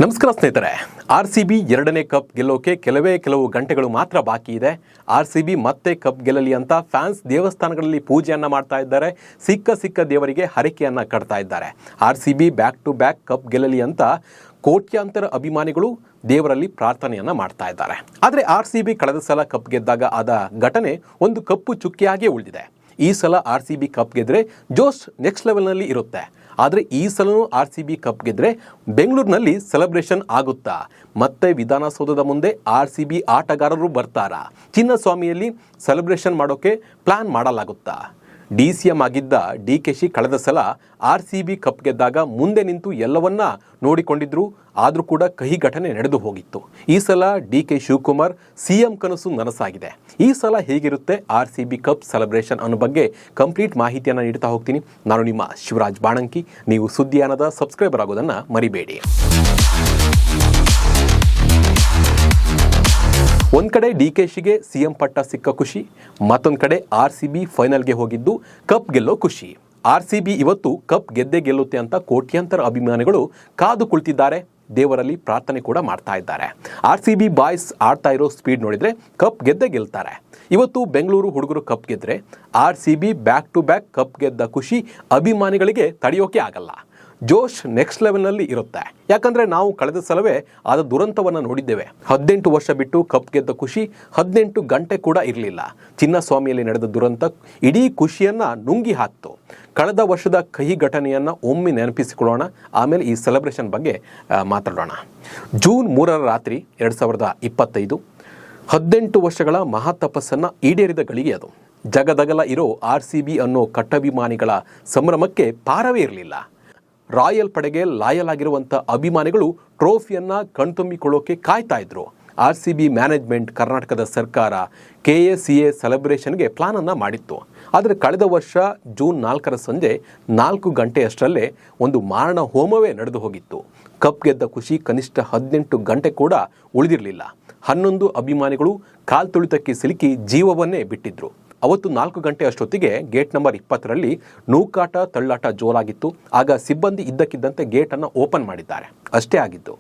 ನಮಸ್ಕಾರ ಸ್ನೇಹಿತರೆ, RCB ಎರಡನೇ ಕಪ್ ಗೆಲ್ಲೋಕೆ ಕೆಲವು ಗಂಟೆಗಳು ಮಾತ್ರ ಬಾಕಿ ಇದೆ. RCB ಮತ್ತೆ ಕಪ್ ಗೆಲ್ಲಲಿ ಅಂತ ಫ್ಯಾನ್ಸ್ ದೇವಸ್ಥಾನಗಳಲ್ಲಿ ಪೂಜೆಯನ್ನ ಮಾಡ್ತಾ ಇದ್ದಾರೆ. ಸಿಕ್ಕ ದೇವರಿಗೆ ಹರಕೆಯನ್ನ ಕಟ್ತಾ ಇದ್ದಾರೆ. RCB back to back cup ಗೆಲ್ಲಲಿ ಅಂತ ಕೋಟ್ಯಾಂತರ ಅಭಿಮಾನಿಗಳು ದೇವರಲ್ಲಿ ಪ್ರಾರ್ಥನೆಯನ್ನ ಮಾಡ್ತಾ ಇದ್ದಾರೆ. ಆದರೆ RCB ಕಳೆದ ಸಲ ಕಪ್ ಗೆದ್ದಾಗ ಆದ ಘಟನೆ ಒಂದು ಕಪ್ಪು ಚುಕ್ಕಿಯಾಗಿ ಉಳಿದಿದೆ. ಈ ಸಲ RCB ಕಪ್ ಗೆದ್ರೆ ಜೋಶ್ ನೆಕ್ಸ್ಟ್ ಲೆವೆಲ್ನಲ್ಲಿ ಇರುತ್ತೆ. ಆದರೆ ಈ ಸಲನೂ RCB ಕಪ್ ಗೆದ್ರೆ ಬೆಂಗಳೂರಿನಲ್ಲಿ ಸೆಲೆಬ್ರೇಷನ್ ಆಗುತ್ತಾ? ಮತ್ತೆ ವಿಧಾನಸೌಧದ ಮುಂದೆ RCB ಆಟಗಾರರು ಬರ್ತಾರಾ? ಚಿನ್ನಸ್ವಾಮಿಯಲ್ಲಿ ಸೆಲೆಬ್ರೇಷನ್ ಮಾಡೋಕೆ ಪ್ಲಾನ್ ಮಾಡಲಾಗುತ್ತಾ? DCM ಆಗಿದ್ದ DKಶಿ ಕಳೆದ ಸಲ RCB ಕಪ್ ಗೆದ್ದಾಗ ಮುಂದೆ ನಿಂತು ಎಲ್ಲವನ್ನ ನೋಡಿಕೊಂಡಿದ್ರು. ಆದರೂ ಕೂಡ ಕಹಿ ಘಟನೆ ನಡೆದು ಹೋಗಿತ್ತು. ಈ ಸಲ DK ಶಿವಕುಮಾರ್ CM ಕನಸು ನನಸಾಗಿದೆ. ಈ ಸಲ ಹೇಗಿರುತ್ತೆ RCB ಕಪ್ ಸೆಲೆಬ್ರೇಷನ್ ಅನ್ನೋ ಬಗ್ಗೆ ಕಂಪ್ಲೀಟ್ ಮಾಹಿತಿಯನ್ನು ನೀಡ್ತಾ ಹೋಗ್ತೀನಿ. ನಾನು ನಿಮ್ಮ ಶಿವರಾಜ್ ಬಾಣಂಕಿ. ನೀವು ಸುದ್ದಿಯಾನದ ಸಬ್ಸ್ಕ್ರೈಬರ್ ಆಗೋದನ್ನು ಮರಿಬೇಡಿ. ಒಂದು ಕಡೆ DKಶಿಗೆ CM ಪಟ್ಟ ಸಿಕ್ಕ ಖುಷಿ, ಮತ್ತೊಂದು ಕಡೆ RCB ಫೈನಲ್ಗೆ ಹೋಗಿದ್ದು ಕಪ್ ಗೆಲ್ಲೋ ಖುಷಿ. RCB ಇವತ್ತು ಕಪ್ ಗೆದ್ದೇ ಗೆಲ್ಲುತ್ತೆ ಅಂತ ಕೋಟ್ಯಾಂತರ ಅಭಿಮಾನಿಗಳು ಕಾದು ಕುಳಿತಿದ್ದಾರೆ. ದೇವರಲ್ಲಿ ಪ್ರಾರ್ಥನೆ ಕೂಡ ಮಾಡ್ತಾ ಇದ್ದಾರೆ. RCB ಬಾಯ್ಸ್ ಆಡ್ತಾ ಇರೋ ಸ್ಪೀಡ್ ನೋಡಿದ್ರೆ ಕಪ್ ಗೆದ್ದೇ ಗೆಲ್ತಾರೆ. ಇವತ್ತು ಬೆಂಗಳೂರು ಹುಡುಗರು ಕಪ್ ಗೆದ್ರೆ RCB back to back cup ಗೆದ್ದ ಖುಷಿ ಅಭಿಮಾನಿಗಳಿಗೆ ತಡೆಯೋಕೆ ಆಗಲ್ಲ. ಜೋಶ್ ನೆಕ್ಸ್ಟ್ ಲೆವೆಲ್ನಲ್ಲಿ ಇರುತ್ತೆ. ಯಾಕಂದರೆ ನಾವು ಕಳೆದ ಸಲವೇ ಆದ ದುರಂತವನ್ನು ನೋಡಿದ್ದೇವೆ. 18 ವರ್ಷ ಬಿಟ್ಟು ಕಪ್ ಗೆದ್ದ ಖುಷಿ 18 ಗಂಟೆ ಕೂಡ ಇರಲಿಲ್ಲ. ಚಿನ್ನಸ್ವಾಮಿಯಲ್ಲಿ ನಡೆದ ದುರಂತ ಇಡೀ ಖುಷಿಯನ್ನು ನುಂಗಿ ಹಾಕ್ತು. ಕಳೆದ ವರ್ಷದ ಕಹಿ ಘಟನೆಯನ್ನು ಒಮ್ಮೆ ನೆನಪಿಸಿಕೊಳ್ಳೋಣ, ಆಮೇಲೆ ಈ ಸೆಲೆಬ್ರೇಷನ್ ಬಗ್ಗೆ ಮಾತಾಡೋಣ. ಜೂನ್ 3ರ ರಾತ್ರಿ 2025 18 ವರ್ಷಗಳ ಮಹಾತಪಸ್ಸನ್ನು ಈಡೇರಿದ ಗಳಿಗೆ ಅದು. ಜಗದಗಲ ಇರೋ RCB ಅನ್ನೋ ಕಟ್ಟಭಿಮಾನಿಗಳ ಸಂಭ್ರಮಕ್ಕೆ ಪಾರವೇ ಇರಲಿಲ್ಲ. ರಾಯಲ್ ಪಡೆಗೆ ಲಾಯಲ್ ಆಗಿರುವಂಥ ಅಭಿಮಾನಿಗಳು ಟ್ರೋಫಿಯನ್ನು ಕಣ್ತುಂಬಿಕೊಳ್ಳೋಕೆ ಕಾಯ್ತಾ ಇದ್ರು. RCB ಮ್ಯಾನೇಜ್ಮೆಂಟ್, ಕರ್ನಾಟಕದ ಸರ್ಕಾರ KACA ಸೆಲೆಬ್ರೇಷನ್ಗೆ ಪ್ಲಾನನ್ನು ಮಾಡಿತ್ತು. ಆದರೆ ಕಳೆದ ವರ್ಷ ಜೂನ್ 4ರ ಸಂಜೆ 4 ಗಂಟೆಯಷ್ಟರಲ್ಲೇ ಒಂದು ಮಾರಣ ಹೋಮವೇ ನಡೆದು ಹೋಗಿತ್ತು. ಕಪ್ ಗೆದ್ದ ಖುಷಿ ಕನಿಷ್ಠ 18 ಗಂಟೆ ಕೂಡ ಉಳಿದಿರಲಿಲ್ಲ. 11 ಅಭಿಮಾನಿಗಳು ಕಾಲ್ತುಳಿತಕ್ಕೆ ಸಿಲುಕಿ ಜೀವವನ್ನೇ ಬಿಟ್ಟಿದ್ರು. ಅವತ್ತು 4 ಗಂಟೆ ಅಷ್ಟೊತ್ತಿಗೆ ಗೇಟ್ ನಂಬರ್ 20ರಲ್ಲಿ ನೂಕಾಟ ತಳ್ಳಾಟ ಜೋರಾಗಿತ್ತು. ಆಗ ಸಿಬ್ಬಂದಿ ಇದ್ದಕ್ಕಿದ್ದಂತೆ ಗೇಟನ್ನು ಓಪನ್ ಮಾಡಿದ್ದಾರೆ. ಅಷ್ಟೇ ಆಗಿದ್ದು.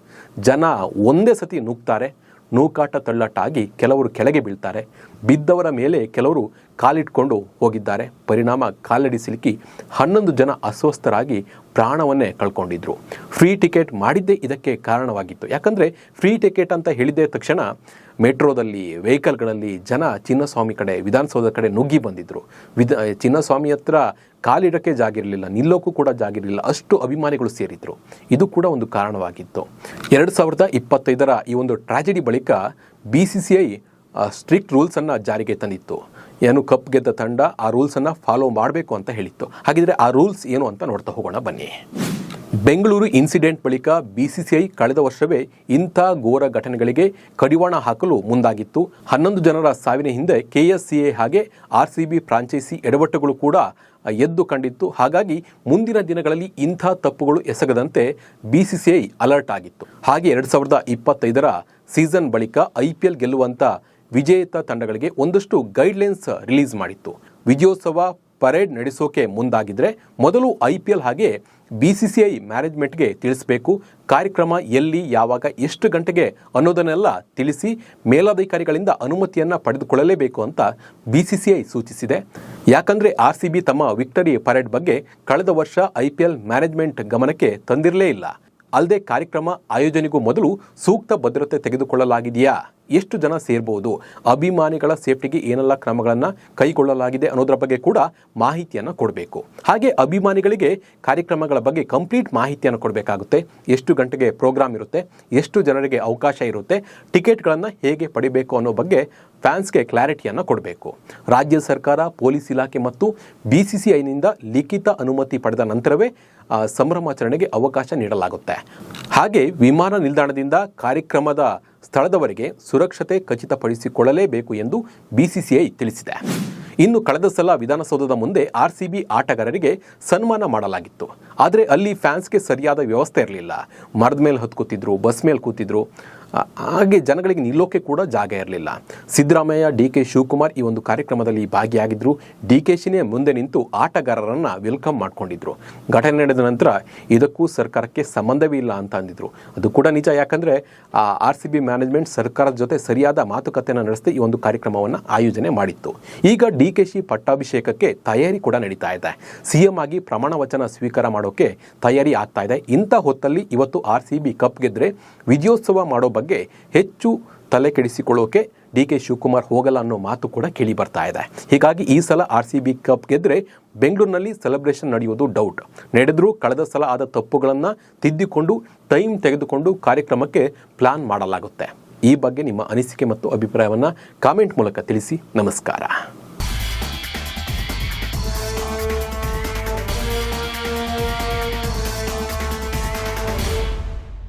ಜನ ಒಂದೇ ಸತಿ ನುಗ್ತಾರೆ. ನೂಕಾಟ ತಳ್ಳಾಟ ಆಗಿ ಕೆಲವರು ಕೆಳಗೆ ಬೀಳ್ತಾರೆ. ಬಿದ್ದವರ ಮೇಲೆ ಕೆಲವರು ಕಾಲಿಟ್ಕೊಂಡು ಹೋಗಿದ್ದಾರೆ. ಪರಿಣಾಮ ಕಾಲಡಿ ಸಿಲುಕಿ 11 ಜನ ಅಸ್ವಸ್ಥರಾಗಿ ಪ್ರಾಣವನ್ನೇ ಕಳ್ಕೊಂಡಿದ್ರು. ಫ್ರೀ ಟಿಕೆಟ್ ಮಾಡಿದ್ದೇ ಇದಕ್ಕೆ ಕಾರಣವಾಗಿತ್ತು. ಯಾಕಂದರೆ ಫ್ರೀ ಟಿಕೆಟ್ ಅಂತ ಹೇಳಿದ ತಕ್ಷಣ ಮೆಟ್ರೋದಲ್ಲಿ, ವೆಹಿಕಲ್ಗಳಲ್ಲಿ ಜನ ಚಿನ್ನಸ್ವಾಮಿ ಕಡೆ, ವಿಧಾನಸೌಧ ಕಡೆ ನುಗ್ಗಿ ಬಂದಿದ್ದರು. ಚಿನ್ನಸ್ವಾಮಿ ಹತ್ರ ಕಾಲಿಡಕ್ಕೆ ಜಾಗಿರಲಿಲ್ಲ, ನಿಲ್ಲೋಕ್ಕೂ ಕೂಡ ಜಾಗಿರಲಿಲ್ಲ. ಅಷ್ಟು ಅಭಿಮಾನಿಗಳು ಸೇರಿದ್ರು. ಇದು ಕೂಡ ಒಂದು ಕಾರಣವಾಗಿತ್ತು. 2025ರ ಈ ಒಂದು ಟ್ರಾಜಿಡಿ ಬಳಿಕ BCCI ಸ್ಟ್ರಿಕ್ಟ್ ರೂಲ್ಸನ್ನು ಜಾರಿಗೆ ತಂದಿತ್ತು. ಏನು ಕಪ್ ಗೆದ್ದ ತಂಡ ಆ ರೂಲ್ಸನ್ನು ಫಾಲೋ ಮಾಡಬೇಕು ಅಂತ ಹೇಳಿತ್ತು. ಹಾಗಿದ್ರೆ ಆ ರೂಲ್ಸ್ ಏನು ಅಂತ ನೋಡ್ತಾ ಹೋಗೋಣ ಬನ್ನಿ. ಬೆಂಗಳೂರು ಇನ್ಸಿಡೆಂಟ್ ಬಳಿಕ BCCI ಕಳೆದ ವರ್ಷವೇ ಇಂಥ ಘೋರ ಘಟನೆಗಳಿಗೆ ಕಡಿವಾಣ ಹಾಕಲು ಮುಂದಾಗಿತ್ತು. 11 ಜನರ ಸಾವಿನ ಹಿಂದೆ KSCA ಹಾಗೆ RCB ಫ್ರಾಂಚೈಸಿ ಎಡವಟ್ಟುಗಳು ಕೂಡ ಎದ್ದು ಕಂಡಿತ್ತು. ಹಾಗಾಗಿ ಮುಂದಿನ ದಿನಗಳಲ್ಲಿ ಇಂಥ ತಪ್ಪುಗಳು ಎಸಗದಂತೆ BCCI ಅಲರ್ಟ್ ಆಗಿತ್ತು. ಹಾಗೆ 2025ರ ಸೀಸನ್ ಬಳಿಕ IPL ಗೆಲ್ಲುವಂಥ ವಿಜೇತ ತಂಡಗಳಿಗೆ ಒಂದಷ್ಟು ಗೈಡ್ಲೈನ್ಸ್ ರಿಲೀಸ್ ಮಾಡಿತ್ತು. ವಿಜಯೋತ್ಸವ ಪರೇಡ್ ನಡೆಸೋಕೆ ಮುಂದಾಗಿದ್ರೆ ಮೊದಲು IPL ಹಾಗೆ BCCI ಮ್ಯಾನೇಜ್ಮೆಂಟ್ಗೆ ತಿಳಿಸಬೇಕು. ಕಾರ್ಯಕ್ರಮ ಎಲ್ಲಿ, ಯಾವಾಗ, ಎಷ್ಟು ಗಂಟೆಗೆ ಅನ್ನೋದನ್ನೆಲ್ಲ ತಿಳಿಸಿ ಮೇಲಾಧಿಕಾರಿಗಳಿಂದ ಅನುಮತಿಯನ್ನು ಪಡೆದುಕೊಳ್ಳಲೇಬೇಕು ಅಂತ BCCI ಸೂಚಿಸಿದೆ. ಯಾಕಂದರೆ RCB ತಮ್ಮ ವಿಕ್ಟರಿ ಪರೇಡ್ ಬಗ್ಗೆ ಕಳೆದ ವರ್ಷ IPL ಮ್ಯಾನೇಜ್ಮೆಂಟ್ ಗಮನಕ್ಕೆ ತಂದಿರಲೇ ಇಲ್ಲ. ಅಲ್ಲದೆ ಕಾರ್ಯಕ್ರಮ ಆಯೋಜನೆಗೂ ಮೊದಲು ಸೂಕ್ತ ಭದ್ರತೆ ತೆಗೆದುಕೊಳ್ಳಲಾಗಿದೆಯಾ, ಎಷ್ಟು ಜನ ಸೇರ್ಬೋದು, ಅಭಿಮಾನಿಗಳ ಸೇಫ್ಟಿಗೆ ಏನೆಲ್ಲ ಕ್ರಮಗಳನ್ನು ಕೈಗೊಳ್ಳಲಾಗಿದೆ ಅನ್ನೋದರ ಬಗ್ಗೆ ಕೂಡ ಮಾಹಿತಿಯನ್ನು ಕೊಡಬೇಕು. ಹಾಗೆ ಅಭಿಮಾನಿಗಳಿಗೆ ಕಾರ್ಯಕ್ರಮಗಳ ಬಗ್ಗೆ ಕಂಪ್ಲೀಟ್ ಮಾಹಿತಿಯನ್ನು ಕೊಡಬೇಕಾಗುತ್ತೆ. ಎಷ್ಟು ಗಂಟೆಗೆ ಪ್ರೋಗ್ರಾಮ್ ಇರುತ್ತೆ, ಎಷ್ಟು ಜನರಿಗೆ ಅವಕಾಶ ಇರುತ್ತೆ, ಟಿಕೆಟ್ಗಳನ್ನು ಹೇಗೆ ಪಡಿಬೇಕು ಅನ್ನೋ ಬಗ್ಗೆ ಫ್ಯಾನ್ಸ್ಗೆ ಕ್ಲಾರಿಟಿಯನ್ನು ಕೊಡಬೇಕು. ರಾಜ್ಯ ಸರ್ಕಾರ, ಪೊಲೀಸ್ ಇಲಾಖೆ ಮತ್ತು BCCIನಿಂದ ಲಿಖಿತ ಅನುಮತಿ ಪಡೆದ ನಂತರವೇ ಸಂಭ್ರಮಾಚರಣೆಗೆ ಅವಕಾಶ ನೀಡಲಾಗುತ್ತೆ. ಹಾಗೆ ವಿಮಾನ ನಿಲ್ದಾಣದಿಂದ ಕಾರ್ಯಕ್ರಮದ ಸ್ಥಳದವರೆಗೆ ಸುರಕ್ಷತೆ ಖಚಿತಪಡಿಸಿಕೊಳ್ಳಲೇಬೇಕು ಎಂದು BCCI ತಿಳಿಸಿದೆ. ಇನ್ನು ಕಳೆದ ಸಲ ವಿಧಾನಸೌಧದ ಮುಂದೆ RCB ಆಟಗಾರರಿಗೆ ಸನ್ಮಾನ ಮಾಡಲಾಗಿತ್ತು. ಆದರೆ ಅಲ್ಲಿ ಫ್ಯಾನ್ಸ್ಗೆ ಸರಿಯಾದ ವ್ಯವಸ್ಥೆ ಇರಲಿಲ್ಲ. ಮರದ ಮೇಲೆ ಹತ್ತು ಕೂತಿದ್ರು, ಬಸ್ ಮೇಲೆ ಕೂತಿದ್ರು. ಹಾಗೆ ಜನಗಳಿಗೆ ನಿಲ್ಲೋಕೆ ಕೂಡ ಜಾಗ ಇರಲಿಲ್ಲ. ಸಿದ್ದರಾಮಯ್ಯ, ಡಿ ಕೆ ಶಿವಕುಮಾರ್ ಈ ಒಂದು ಕಾರ್ಯಕ್ರಮದಲ್ಲಿ ಭಾಗಿಯಾಗಿದ್ದರು. ಡಿ ಕೆ ಶಿನೇ ಮುಂದೆ ನಿಂತು ಆಟಗಾರರನ್ನು ವೆಲ್ಕಮ್ ಮಾಡ್ಕೊಂಡಿದ್ರು. ಘಟನೆ ನಡೆದ ನಂತರ ಇದಕ್ಕೂ ಸರ್ಕಾರಕ್ಕೆ ಸಂಬಂಧವೇ ಇಲ್ಲ ಅಂತ ಅಂದಿದ್ರು. ಅದು ಕೂಡ ನಿಜ. ಯಾಕಂದರೆ RCB ಮ್ಯಾನೇಜ್ಮೆಂಟ್ ಸರ್ಕಾರದ ಜೊತೆ ಸರಿಯಾದ ಮಾತುಕತೆಯನ್ನು ನಡೆಸಿ ಈ ಒಂದು ಕಾರ್ಯಕ್ರಮವನ್ನು ಆಯೋಜನೆ ಮಾಡಿತ್ತು. ಈಗ DKಶಿ ಪಟ್ಟಾಭಿಷೇಕಕ್ಕೆ ತಯಾರಿ ಕೂಡ ನಡೀತಾ ಇದೆ. CM ಆಗಿ ಪ್ರಮಾಣ ವಚನ ಸ್ವೀಕಾರ ಮಾಡೋಕೆ ತಯಾರಿ ಆಗ್ತಾ ಇದೆ. ಇಂಥ ಹೊತ್ತಲ್ಲಿ ಇವತ್ತು RCB ಕಪ್ ಗೆದ್ರೆ ವಿಜಯೋತ್ಸವ ಮಾಡೋ ಬಗ್ಗೆ ಹೆಚ್ಚು ತಲೆ ಕೆಡಿಸಿಕೊಳ್ಳೋಕೆ DK ಶಿವಕುಮಾರ್ ಹೋಗಲ್ಲ ಅನ್ನೋ ಮಾತು ಕೂಡ ಕೇಳಿ ಬರ್ತಾ ಇದೆ. ಹೀಗಾಗಿ ಈ ಸಲ RCB ಕಪ್ ಗೆದ್ರೆ ಬೆಂಗಳೂರಿನಲ್ಲಿ ಸೆಲೆಬ್ರೇಷನ್ ನಡೆಯೋದು ಡೌಟ್. ನಡೆದರೂ ಕಳೆದ ಸಲ ಆದ ತಪ್ಪುಗಳನ್ನು ತಿದ್ದಿಕೊಂಡು ಟೈಮ್ ತೆಗೆದುಕೊಂಡು ಕಾರ್ಯಕ್ರಮಕ್ಕೆ ಪ್ಲಾನ್ ಮಾಡಲಾಗುತ್ತೆ. ಈ ಬಗ್ಗೆ ನಿಮ್ಮ ಅನಿಸಿಕೆ ಮತ್ತು ಅಭಿಪ್ರಾಯವನ್ನು ಕಾಮೆಂಟ್ ಮೂಲಕ ತಿಳಿಸಿ. ನಮಸ್ಕಾರ.